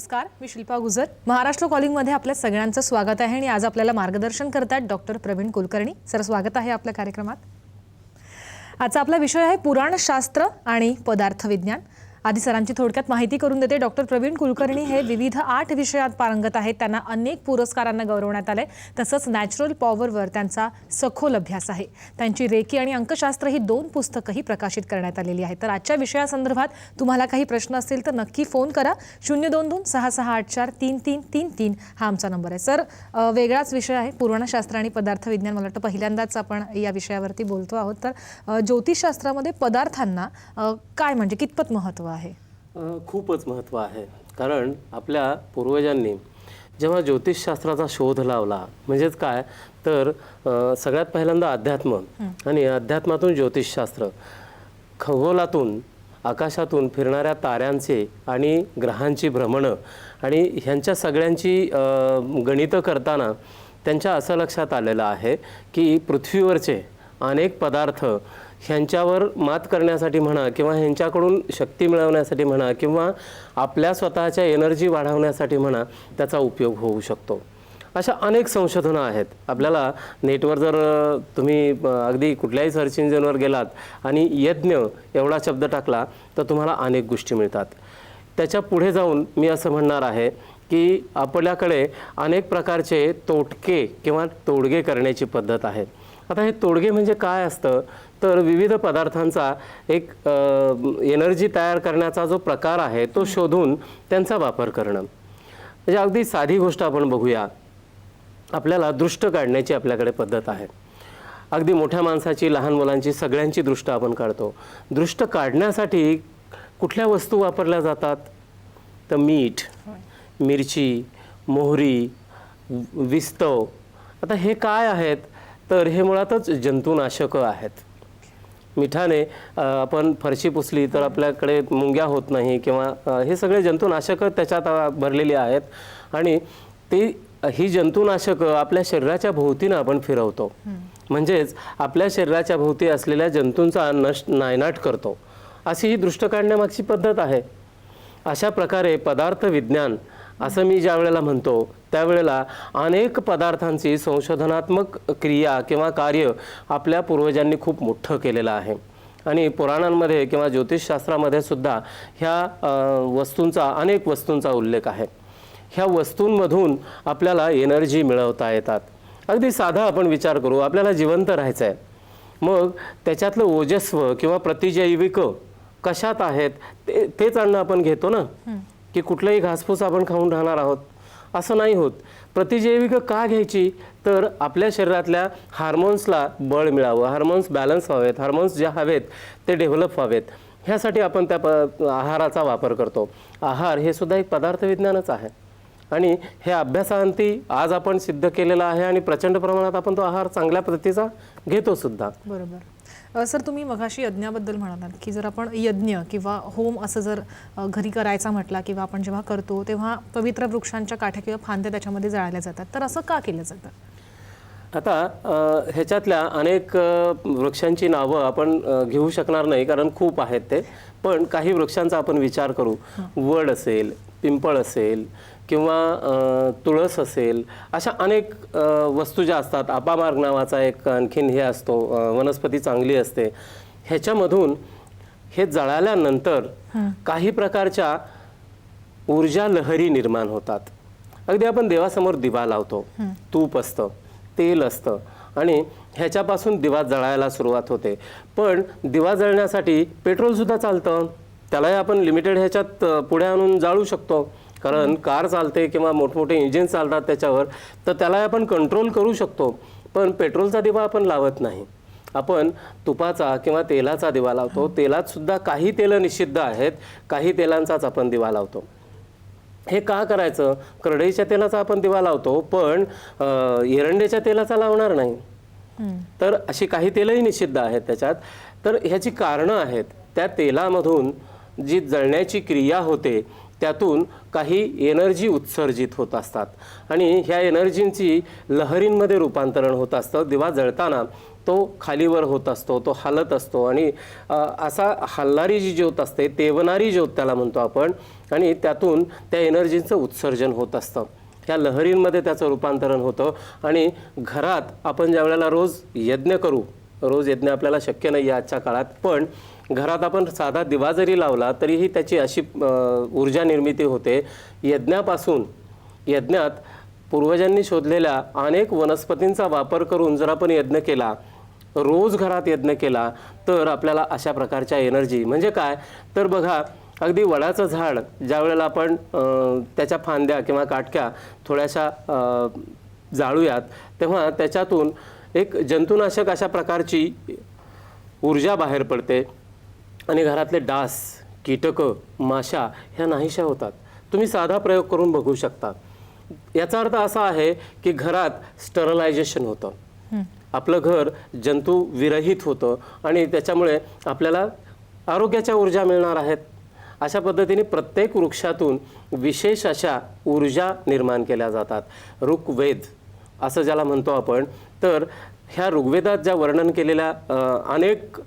नमस्कार, मी शिल्पा गुजर. महाराष्ट्र कॉलिंगमध्ये आपल्या सगळ्यांचं स्वागत आहे आणि आज आपल्याला मार्गदर्शन करतात डॉक्टर प्रवीण कुलकर्णी सर. स्वागत आहे आपल्या कार्यक्रमात. आजचा आपला विषय आहे पुराणशास्त्र आणि पदार्थ विज्ञान. आधी सरांची थोडक्यात माहिती करून देते. डॉक्टर प्रवीण कुलकर्णी हे विविध 8 विषयात पारंगत आहेत. त्यांना अनेक पुरस्कारांना गौरवण्यात आले. तसंच नॅचरल पॉवरवर त्यांचा सखोल अभ्यास आहे. त्यांची रेकी आणि अंकशास्त्र ही 2 पुस्तकंही प्रकाशित करण्यात आलेली आहेत. तर आजच्या विषयासंदर्भात तुम्हाला काही प्रश्न असतील तर नक्की फोन करा. 02266843333 हा आमचा नंबर आहे. सर, वेगळाच विषय आहे पुराणशास्त्र आणि पदार्थ विज्ञान. मला वाटतं पहिल्यांदाच आपण या विषयावरती बोलतो आहोत. तर ज्योतिषशास्त्रामध्ये पदार्थांना काय म्हणजे कितपत महत्त्व आहे? खूपच महत्त्व आहे. कारण आपल्या पूर्वजांनी जेव्हा ज्योतिषशास्त्राचा शोध लावला, म्हणजेच काय तर सगळ्यात पहिल्यांदा अध्यात्म आणि अध्यात्मातून ज्योतिषशास्त्र, खगोलातून आकाशातून फिरणाऱ्या ताऱ्यांचे आणि ग्रहांची भ्रमणं आणि ह्यांच्या सगळ्यांची गणितं करताना त्यांच्या असं लक्षात आलेलं आहे की पृथ्वीवरचे अनेक पदार्थ ह्यांच्यावर मात करण्यासाठी म्हणा किंवा ह्यांच्याकडून शक्ती मिळवण्यासाठी म्हणा किंवा आपल्या स्वतःच्या एनर्जी वाढवण्यासाठी म्हणा त्याचा उपयोग होऊ शकतो. अशा अनेक संशोधनं आहेत. आपल्याला नेटवर जर तुम्ही अगदी कुठल्याही सर्च इंजिनवर गेलात आणि यज्ञ एवढा शब्द टाकला तर तुम्हाला अनेक गोष्टी मिळतात. त्याच्या पुढे जाऊन मी असं म्हणणार आहे की आपल्याकडे अनेक प्रकारचे तोटके किंवा तोडगे करण्याची पद्धत आहे. आता हे तोडगे म्हणजे काय असतं तर विविध पदार्थांचा एक एनर्जी तयार करण्याचा जो प्रकार आहे तो शोधून त्यांचा वापर करणं. म्हणजे अगदी साधी गोष्ट आपण बघूया. आपल्याला दृष्ट काढण्याची आपल्याकडे पद्धत आहे. अगदी मोठ्या माणसाची, लहान मुलांची, सगळ्यांची दृष्ट आपण काढतो. दृष्ट काढण्यासाठी कुठल्या वस्तू वापरल्या जातात तर मीठ, मिरची, मोहरी, विस्तव. आता हे काय आहेत तर हे मुळातच जंतुनाशक आहेत. मिठाने आपण फरशी पुसली तर आपल्याकडे मुंग्या होत नाही किंवा हे सगळे जंतुनाशक त्याच्यात भरलेली आहेत आणि ही जंतुनाशक आपल्या शरीराच्या भोवतीनं आपण फिरवतो. म्हणजेच आपल्या शरीराच्या भोवती असलेल्या जंतूंचा नायनाट करतो. अशी ही दृष्ट काढण्यामागची पद्धत आहे. अशा प्रकारे पदार्थ विज्ञान असं मी ज्या वेळेला म्हणतो त्यावेळेला अनेक पदार्थांची संशोधनात्मक क्रिया किंवा कार्य आपल्या पूर्वजांनी खूप मोठं केलेलं आहे. आणि पुराणांमध्ये किंवा ज्योतिषशास्त्रामध्ये सुद्धा ह्या वस्तूंचा, अनेक वस्तूंचा उल्लेख आहे. ह्या वस्तूंमधून आपल्याला एनर्जी मिळवता येतात. अगदी साधा आपण विचार करू. आपल्याला जिवंत राहायचं आहे, मग त्याच्यातलं ओजस्व किंवा प्रतिजैविक कशात आहेत तेच अन्न आपण घेतो ना, की कुठलंही घासफूस आपण खाऊन राहणार आहोत असं नाही होत. प्रतिजैविक का घ्यायची तर आपल्या शरीरातल्या हार्मोन्सला बळ मिळावं, हार्मोन्स बॅलन्स व्हावेत, हार्मोन्स जे हवेत ते डेव्हलप व्हावेत, ह्यासाठी आपण त्या आहाराचा वापर करतो. आहार हे सुद्धा एक पदार्थ विज्ञानच आहे आणि हे अभ्यासांती आज आपण सिद्ध केलेलं आहे आणि प्रचंड प्रमाणात आपण तो आहार चांगल्या पद्धतीचा घेतो सुद्धा. बरोबर. सर, तुम्ही मगाशी यज्ञाबद्दल म्हणालात की जर आपण यज्ञ किंवा होम असं जर घरी करायचा म्हटला किंवा आपण जेव्हा करतो तेव्हा पवित्र वृक्षांच्या काठ्या किंवा फांद्या त्याच्यामध्ये जाळल्या जातात, तर असं का केलं जातं? आता ह्याच्यातल्या अनेक वृक्षांची नावं आपण घेऊ शकणार नाही कारण खूप आहेत ते. पण काही वृक्षांचा आपण विचार करू. वड असेल, पिंपळ असेल किंवा तुळस असेल, अशा अनेक वस्तू ज्या असतात. आपामार्ग नावाचा एक आणखीन हे असतो, वनस्पती चांगली असते. ह्याच्यामधून हे जळाल्यानंतर काही प्रकारच्या ऊर्जा लहरी निर्माण होतात. अगदी आपण देवासमोर दिवा लावतो, तूप असतं, तेल असतं आणि ह्याच्यापासून दिवा जळायला सुरुवात होते. पण दिवा जळण्यासाठी पेट्रोलसुद्धा चालतं. त्यालाही आपण लिमिटेड ह्याच्यात पुढे आणून जाळू शकतो. कारण कार चालते किंवा मोठमोठे इंजिन चालतात त्याच्यावर, तर त्याला आपण कंट्रोल करू शकतो. पण पेट्रोलचा दिवा आपण लावत नाही. आपण तुपाचा किंवा तेलाचा दिवा लावतो. तेलात सुद्धा काही तेलं निषिद्ध आहेत, काही तेलांचाच आपण दिवा लावतो. हे का करायचं? करडईच्या तेलाचा आपण दिवा लावतो पण एरंडेच्या तेलाचा लावणार नाही. तर अशी काही तेलही निषिद्ध आहेत त्याच्यात. तर ह्याची कारणं आहेत. त्या तेलामधून जी जळण्याची क्रिया होते त्यातून काही एनर्जी उत्सर्जित होत असतात आणि ह्या एनर्जींची लहरींमध्ये रूपांतरण होत असतं. दिवा जळताना तो खालीवर होत असतो, तो हलत असतो आणि असा हलणारी जी ज्योत असते, तेवणारी ज्योत त्याला म्हणतो आपण, आणि त्यातून त्या एनर्जींचं उत्सर्जन होत असतं. ह्या लहरींमध्ये त्याचं रूपांतरण होतं आणि घरात आपण ज्या वेळेला रोज यज्ञ करू, रोज यज्ञ आपल्याला शक्य नाही आहे आजच्या काळात, पण घरात आपण साधा दिवा जरी लावला तरीही त्याची अशी ऊर्जा निर्मिती होते. यज्ञात पूर्वजांनी शोधलेल्या अनेक वनस्पतींचा वापर करून जर आपण यज्ञ केला, रोज घरात यज्ञ केला, तर आपल्याला अशा प्रकारच्या एनर्जी, म्हणजे काय तर बघा, अगदी वडाचं झाड ज्या वेळेला आपण त्याच्या फांद्या किंवा काटक्या थोड्याशा जाळूयात, तेव्हा त्याच्यातून एक जंतुनाशक अशा प्रकारची ऊर्जा बाहेर पडते आणि घरातले डास, कीटकं, माशा ह्या नाहीशा होतात. तुम्ही साधा प्रयोग करून बघू शकता. याचा अर्थ असा आहे की घरात स्टरलायझेशन होतं, आपलं घर जंतू विरहित होतं आणि त्याच्यामुळे आपल्याला आरोग्याच्या ऊर्जा मिळणार आहेत. अशा पद्धतीने प्रत्येक वृक्षातून विशेष अशा ऊर्जा निर्माण केल्या जातात. ऋग्वेद असं ज्याला म्हणतो आपण, तर ह्या ऋग्वेदात ज्या वर्णन केलेल्या अनेक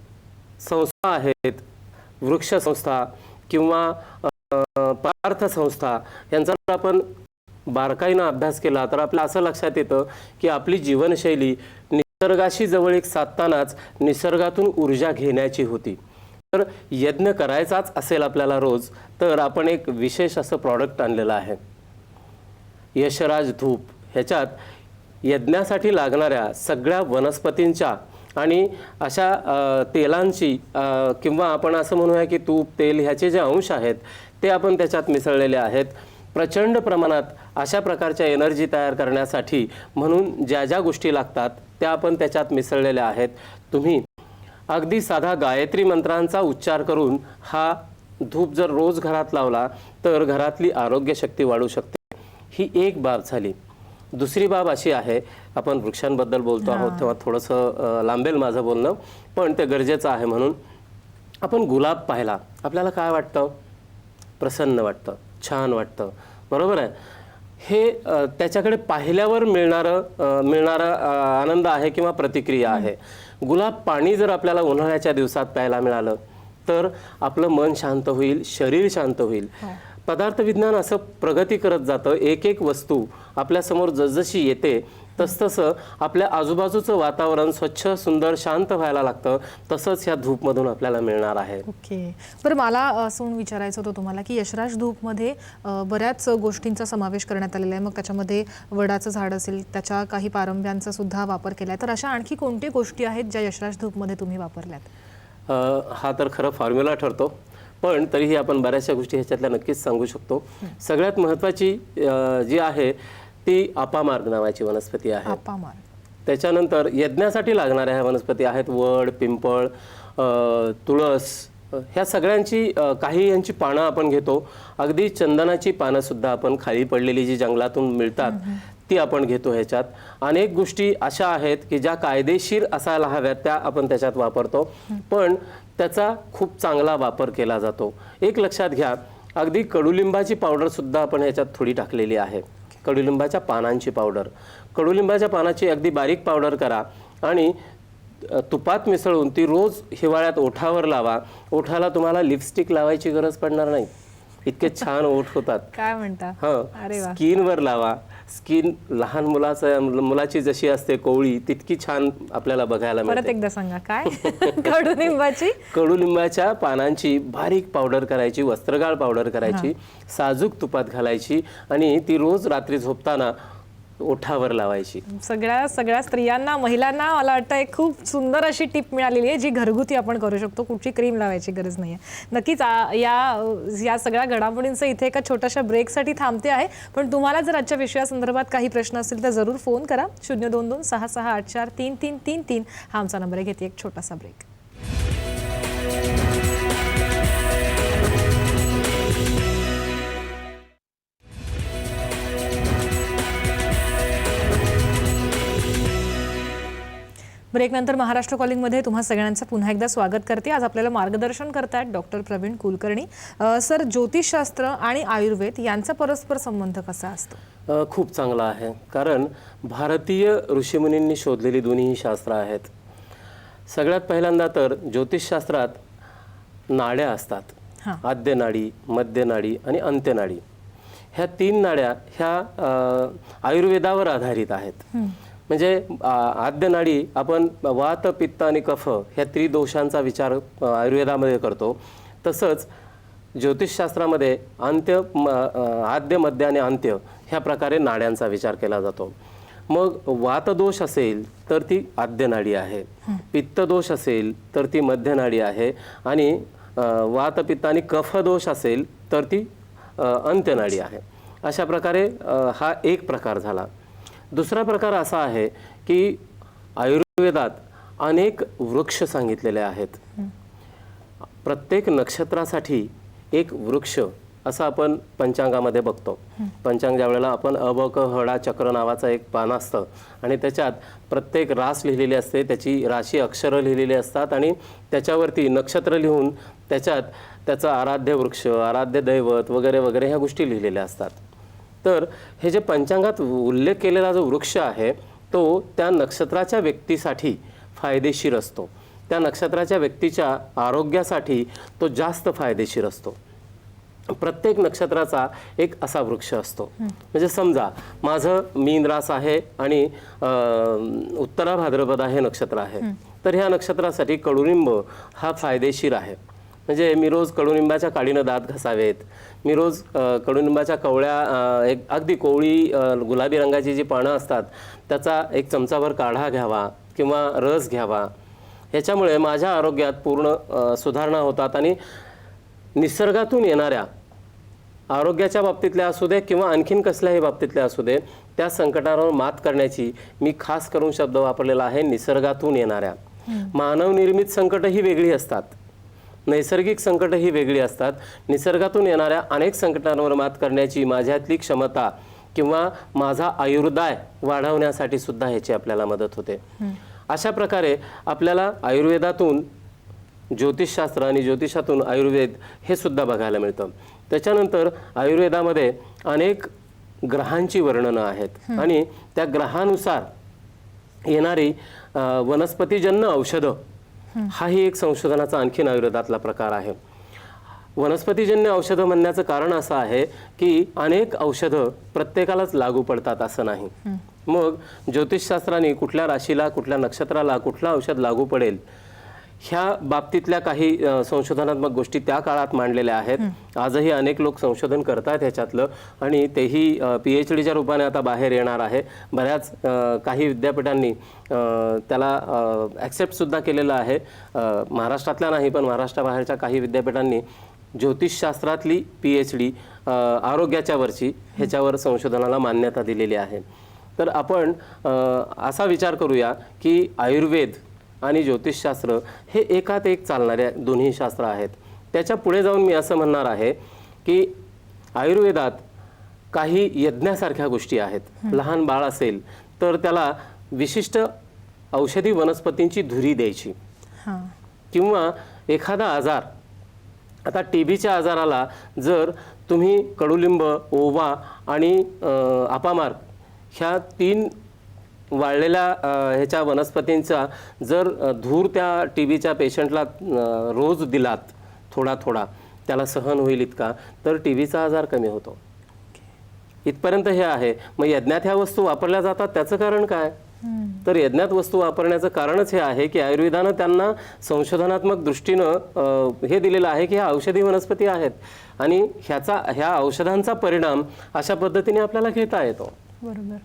संस्था आहेत, वृक्ष संस्था किंवा पार्थ संस्था, यांचा जर आपण बारकाईनं अभ्यास केला तर आपल्याला असं लक्षात येतं की आपली जीवनशैली निसर्गाशी जवळीक साधतानाच निसर्गातून ऊर्जा घेण्याची होती. तर यज्ञ करायचाच असेल आपल्याला रोज, तर आपण एक विशेष असं प्रॉडक्ट आणलेलं आहे, यशराज धूप. ह्याच्यात यज्ञासाठी लागणाऱ्या सगळ्या वनस्पतींच्या आणि अशा तेलांची किंवा आपण असं म्हणूया की तूप, तेल ह्याचे जे अंश आहेत ते आपण त्याच्यात मिसळलेले आहेत. प्रचंड प्रमाणात अशा प्रकारच्या एनर्जी तयार करण्यासाठी म्हणून ज्या ज्या गोष्टी लागतात त्या आपण त्याच्यात मिसळलेल्या आहेत. तुम्ही अगदी साधा गायत्री मंत्रांचा उच्चार करून हा धूप जर रोज घरात लावला तर घरातली आरोग्य शक्ती वाढू शकते. ही एक बाब झाली. दुसरी बाब अशी आहे, आपण वृक्षांबद्दल बोलतो आहोत तेव्हा थोडंसं लांबेल माझं बोलणं, पण ते गरजेचं आहे. म्हणून आपण गुलाब पाहिला, आपल्याला काय वाटतं? प्रसन्न वाटतं, छान वाटतं, बरोबर आहे. हे त्याच्याकडे पाहिल्यावर मिळणारा आनंद आहे किंवा प्रतिक्रिया आहे. गुलाब पाणी जर आपल्याला उन्हाळ्याच्या दिवसात प्यायला मिळालं तर आपलं मन शांत होईल, शरीर शांत होईल. पदार्थ विज्ञान असं प्रगती करत जातं. एक एक वस्तू आपल्यासमोर जसजशी येते तसतसं आपल्या आजूबाजूचं वातावरण स्वच्छ, सुंदर, शांत व्हायला लागतं. तसंच ह्या धूपमधून आपल्याला मिळणार आहे. ओके. बरं, मला असं विचारायचं होतं तुम्हाला की यशराज धूपमध्ये बऱ्याच गोष्टींचा समावेश करण्यात आलेला आहे. मग त्याच्यामध्ये वडाचं झाड असेल, त्याच्या काही पारंब्यांचा सुद्धा वापर केला आहे. तर अशा आणखी कोणत्या गोष्टी आहेत ज्या यशराज धूपमध्ये तुम्ही वापरल्यात? हा तर खरं फॉर्म्युला ठरतो, पण तरीही आपण बऱ्याचशा गोष्टी ह्याच्यातल्या नक्कीच सांगू शकतो. सगळ्यात महत्त्वाची जी आहे ती अपामार्ग नावाची वनस्पती आहे. अपामार्ग. त्याच्यानंतर यज्ञासाठी लागणाऱ्या ह्या वनस्पती आहेत वड, पिंपळ, तुळस. ह्या सगळ्यांची काही यांची पानं आपण घेतो. अगदी चंदनाची पानं सुद्धा आपण खाली पडलेली जी जंगलातून मिळतात ती आपण घेतो. ह्याच्यात अनेक गोष्टी अशा आहेत की ज्या कायदेशीर असायला हव्यात त्या आपण त्याच्यात वापरतो, पण त्याचा खूप चांगला वापर केला जातो. एक लक्षात घ्या, अगदी कडुलिंबाची पावडर सुद्धा आपण ह्याच्यात थोडी टाकलेली आहे. कडुलिंबाच्या पानांची पावडर, कडुलिंबाच्या पानाची अगदी बारीक पावडर करा आणि तुपात मिसळून ती रोज हिवाळ्यात ओठावर लावा. ओठाला तुम्हाला लिपस्टिक लावायची गरज पडणार नाही, इतके छान ओठ होतात. काय म्हणता? अरे वा. स्किनवर लावा. स्किन लहान मुलाची जशी असते कोवळी तितकी छान आपल्याला बघायला मिळते. परत एकदा सांगा काय? कडुलिंबाच्या पानांची बारीक पावडर करायची, वस्त्रगाळ पावडर करायची, साजूक तुपात घालायची आणि ती रोज रात्री झोपताना ओठावर लावायची. सगळ्या स्त्रियांना, महिलांना मला वाटतं एक खूप सुंदर अशी टिप मिळालेली आहे जी घरगुती आपण करू शकतो. कुठची क्रीम लावायची गरज नाही आहे. नक्कीच या सगळ्या घडामोडींचं इथे एका छोट्याशा ब्रेकसाठी थांबते आहे. पण तुम्हाला जर आजच्या विषयासंदर्भात काही प्रश्न असतील तर जरूर फोन करा. 02266843333 हा आमचा नंबर आहे. घेते एक छोटासा ब्रेक. ब्रेकनंतर महाराष्ट्र कॉलिंगमध्ये तुम्हा सगळ्यांचं पुन्हा एकदा स्वागत करते. आज आपल्याला मार्गदर्शन करतायत डॉक्टर प्रवीण कुलकर्णी. सर, ज्योतिषशास्त्र आणि आयुर्वेद यांचा परस्पर संबंध कसा असतो? खूप चांगला आहे, कारण भारतीय ऋषीमुनींनी शोधलेली दोन्ही शास्त्र आहेत. सगळ्यात पहिल्यांदा तर ज्योतिषशास्त्रात नाड्या असतात. आद्य नाडी, मध्य नाडी आणि अंत्यनाडी. ह्या 3 नाड्या ह्या आयुर्वेदावर आधारित आहेत. म्हणजे आद्य नाडी आपण वात, पित्त आणि कफ ह्या त्रिदोषांचा विचार आयुर्वेदामध्ये करतो. तसंच ज्योतिषशास्त्रामध्ये आद्य, मध्य आणि अंत्य ह्या प्रकारे नाड्यांचा विचार केला जातो. मग वातदोष असेल तर ती आद्य नाडी आहे, पित्त दोष असेल तर ती मध्य नाडी आहे आणि वात, पित्त आणि कफ दोष असेल तर ती अंत्यनाडी आहे. अशा प्रकारे हा एक प्रकार झाला. दुसरा प्रकार असा आहे की आयुर्वेदात अनेक वृक्ष सांगितलेले आहेत. प्रत्येक नक्षत्रासाठी एक वृक्ष असं आपण पंचांगामध्ये बघतो. पंचांग ज्या वेळेला आपण अबक हडा चक्र नावाचं एक पान असतं आणि त्याच्यात प्रत्येक रास लिहिलेली असते, त्याची राशी अक्षरं लिहिलेली असतात आणि त्याच्यावरती नक्षत्र लिहून त्याच्यात त्याचं आराध्य वृक्ष, आराध्य दैवत वगैरे वगैरे ह्या गोष्टी लिहिलेल्या असतात. तर हे जे पंचांगात उल्लेख केलेला जो वृक्ष आहे तो त्या नक्षत्राच्या व्यक्तीसाठी फायदेशीर असतो. त्या नक्षत्राच्या व्यक्तीच्या आरोग्यासाठी तो जास्त फायदेशीर असतो. प्रत्येक नक्षत्राचा एक असा वृक्ष असतो. म्हणजे समजा माझं मीन रास आहे आणि उत्तरा भाद्रपद हे नक्षत्र आहे, तर ह्या नक्षत्रासाठी कडुलिंब हा फायदेशीर आहे. म्हणजे मी रोज कडुलिंबाच्या काडीनं दात घासावेत. मी रोज कडुलिंबाच्या कवळ्या एक अगदी कोवळी गुलाबी रंगाची जी पानं असतात त्याचा एक चमचाभर काढा घ्यावा किंवा रस घ्यावा. ह्याच्यामुळे माझ्या आरोग्यात पूर्ण सुधारणा होतात आणि निसर्गातून येणाऱ्या आरोग्याच्या बाबतीतल्या असू दे किंवा आणखीन कसल्याही बाबतीतल्या असू दे त्या संकटावर मात करण्याची मी खास करून शब्द वापरलेला आहे, निसर्गातून येणाऱ्या. मानवनिर्मित संकट ही वेगळी असतात, नैसर्गिक संकट ही वेगळी असतात. निसर्गातून येणाऱ्या अनेक संकटांवर मात करण्याची माझ्यातली क्षमता किंवा माझा आयुर्दाय वाढवण्यासाठी सुद्धा ह्याची आपल्याला मदत होते. अशा प्रकारे आपल्याला आयुर्वेदातून ज्योतिषशास्त्र आणि ज्योतिषातून आयुर्वेद हे सुद्धा बघायला मिळतं. त्याच्यानंतर आयुर्वेदामध्ये अनेक ग्रहांची वर्णनं आहेत आणि त्या ग्रहानुसार येणारी वनस्पतीजन्य औषधं हाही एक संशोधनाचा आणखीन आयुर्वेदातला प्रकार आहे. वनस्पतीजन्य औषधं म्हणण्याचं कारण असं आहे की अनेक औषधं प्रत्येकालाच लागू पडतात असं नाही. मग ज्योतिषशास्त्राने कुठल्या राशीला, कुठल्या नक्षत्राला कुठलं औषध लागू पडेल ह्या बाबतीतल्या काही संशोधनात्मक गोष्टी त्या काळात मांडलेल्या आहेत. आजही अनेक लोक संशोधन करतात ह्याच्यातलं आणि तेही PhDच्या रूपाने आता बाहेर येणार आहे. बऱ्याच काही विद्यापीठांनी त्याला ॲक्सेप्टसुद्धा केलेलं आहे. महाराष्ट्रातल्या नाही पण महाराष्ट्राबाहेरच्या काही विद्यापीठांनी ज्योतिषशास्त्रातली PhD आरोग्याच्या वरची ह्याच्यावर संशोधनाला मान्यता दिलेली आहे. तर आपण असा विचार करूया की आयुर्वेद आणि ज्योतिषशास्त्र हे एकात एक चालणारे दोन्ही शास्त्र आहेत. त्याच्या पुढे जाऊन मी असं म्हणणार आहे की आयुर्वेदात काही यज्ञासारख्या गोष्टी आहेत. लहान बाळ असेल तर त्याला विशिष्ट औषधी वनस्पतींची धुरी द्यायची किंवा एखादा आजार, आता TBच्या आजाराला जर तुम्ही कडुलिंब, ओवा आणि अपामार ह्या 3 वाळलेल्या ह्याच्या वनस्पतींचा जर धूर त्या TBच्या पेशंटला रोज दिलात थोडा थोडा, त्याला सहन होईल इतका, तर TBचा आजार कमी होतो. इथपर्यंत हे आहे. मग यज्ञात ह्या वस्तू वापरल्या जातात त्याचं कारण काय? तर यज्ञात वस्तू वापरण्याचं कारणच हे आहे की आयुर्वेदानं त्यांना संशोधनात्मक दृष्टीनं हे दिलेलं आहे की ह्या औषधी वनस्पती आहेत आणि ह्या औषधांचा परिणाम अशा पद्धतीने आपल्याला घेता येतो. बरोबर.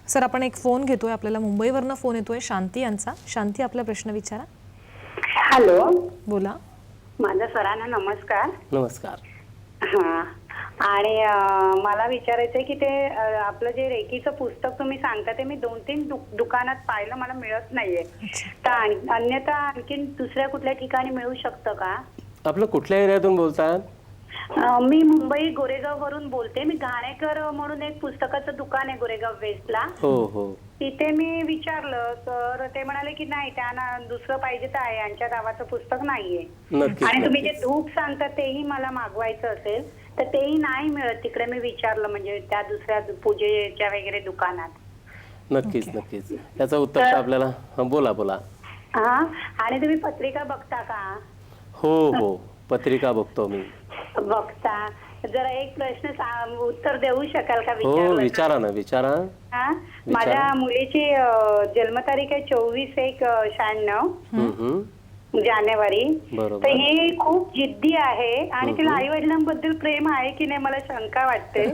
सर, आपण एक फोन घेतोय. आपल्याला मुंबईवरनं फोन येतोय शांती यांचा. शांती, आपला प्रश्न विचारा. हॅलो, बोला. माझ्या सरांना नमस्कार. नमस्कार. हा, आणि मला विचारायचंय की ते आपलं जे रेकीचं पुस्तक तुम्ही सांगता ते मी 2-3 दुकानात पाहिलं, मला मिळत नाहीये. तर अन्यथा आणखीन दुसऱ्या कुठल्या ठिकाणी मिळू शकतं का? आपलं कुठल्या एरियातून बोलतात? मी मुंबई गोरेगाव वरून बोलते. मी घाणेकर म्हणून एक पुस्तकाचं दुकान आहे गोरेगाव वेस्टला. हो हो. तिथे मी विचारलं तर ते म्हणाले की नाही, त्यांना दुसरं पाहिजे तर आहे, यांच्या नावाचं पुस्तक नाहीये. नक्कीच आणि तुम्ही जे नक्कीच धूप सांगता तेही मला मागवायचं असेल तर तेही नाही मिळत तिकडे. मी विचारलं म्हणजे त्या दुसऱ्या पूजेच्या वगैरे दुकानात. नक्कीच नक्कीच याचं उत्तर आपल्याला बोला बोला. हा, आणि तुम्ही पत्रिका बघता का? हो हो, पत्रिका बघतो मी. बघता. जरा एक प्रश्न उत्तर देऊ शकाल का? हो विचारलं विचारा ना, विचारा. हा, माझ्या मुलीची जन्मतारीख आहे 24/1/96 हम्म. जानेवारी. बरोबर. तर ही खूप जिद्दी आहे आणि तिला आई वडिलांबद्दल प्रेम आहे की नाही मला शंका वाटते.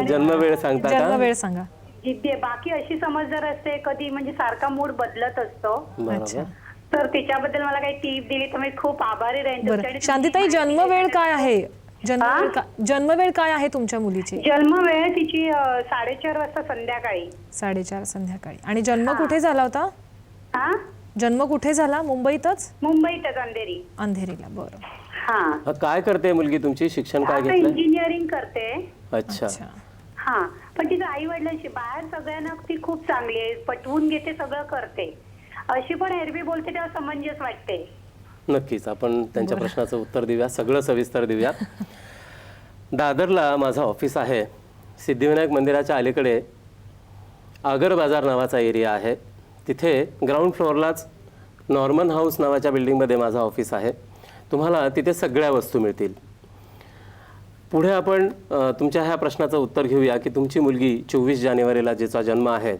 जन्मवेळ सांगता का? जन्मवेळ सांगा. जिद्दी आहे. बाकी अशी समजदार असते, कधी म्हणजे सारखा मूड बदलत असतो. अच्छा. बरोबर. तर तिच्याबद्दल मला काही टीप दिली तर मी खूप आभारी राहीन तुमची. बरं, आणि शांतीताई, जन्मवेळ काय आहे? हा? जन्मवेळ काय आहे तुमच्या मुलीची? जन्मवेळ तिची 4:30 वाजता संध्याकाळी. 4:30 संध्याकाळी. आणि जन्म कुठे झाला होता? हा, जन्म कुठे झाला? मुंबईतच? मुंबईतच अंधेरी. अंधेरीला. बरं. हा, काय करते मुलगी तुमची? शिक्षण काय आता घेतलंय? इंजिनिअरिंग करते. अच्छा. अच्छा. हा, पण तिचं आई वडिलांशी बाहेर सगळ्यांना ती खूप चांगली आहे, पटवून घेते, सगळं करते. अशी पण एरवी बोलते तेव्हा समंजस वाटते. नक्कीच आपण त्यांच्या प्रश्नाचं उत्तर देऊया, सगळं सविस्तर देऊया. दादरला माझं ऑफिस आहे. सिद्धिविनायक मंदिराच्या अलीकडे आगर बाजार नावाचा एरिया आहे. तिथे ग्राउंड फ्लोअरलाच नॉर्मन हाऊस नावाच्या बिल्डिंगमध्ये माझं ऑफिस आहे. तुम्हाला तिथे सगळ्या वस्तू मिळतील. पुढे आपण तुमच्या ह्या प्रश्नाचं उत्तर घेऊया की तुमची मुलगी 24 जानेवारीला जिचा जन्म आहे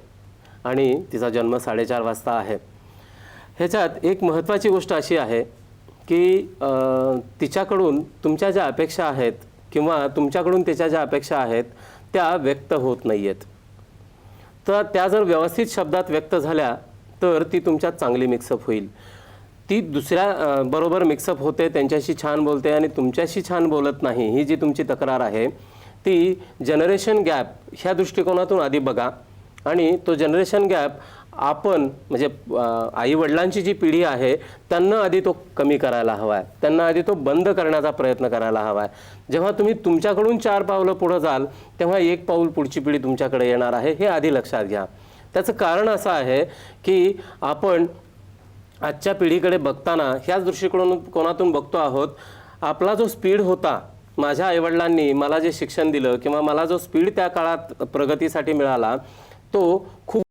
आणि तिचा जन्म 4:30 वाजता आहे. ह्याच्यात एक महत्त्वाची गोष्ट अशी आहे की तिच्याकडून तुमच्या ज्या अपेक्षा आहेत किंवा तुमच्याकडून तिच्या ज्या अपेक्षा आहेत त्या व्यक्त होत नाही आहेत. तर त्या जर व्यवस्थित शब्दात व्यक्त झाल्या तर ती तुमच्यात चांगली मिक्सअप होईल. ती दुसऱ्या बरोबर मिक्सअप होते, त्यांच्याशी छान बोलते आणि तुमच्याशी छान बोलत नाही, ही जी तुमची तक्रार आहे ती जनरेशन गॅप ह्या दृष्टिकोनातून आधी बघा. आणि तो जनरेशन गॅप आपण म्हणजे आईवडिलांची जी पिढी आहे त्यांना आधी तो कमी करायला हवा आहे, त्यांना आधी तो बंद करण्याचा प्रयत्न करायला हवा आहे. जेव्हा तुम्ही तुमच्याकडून 4 पावलं पुढं जाल तेव्हा 1 पाऊल पुढची पिढी तुमच्याकडे येणार आहे, हे आधी लक्षात घ्या. त्याचं कारण असं आहे की आपण आजच्या पिढीकडे बघताना ह्याच दृष्टिकोनातून बघतो आहोत. आपला जो स्पीड होता, माझ्या आईवडिलांनी मला जे शिक्षण दिलं किंवा मला जो स्पीड त्या काळात प्रगतीसाठी मिळाला तो खूप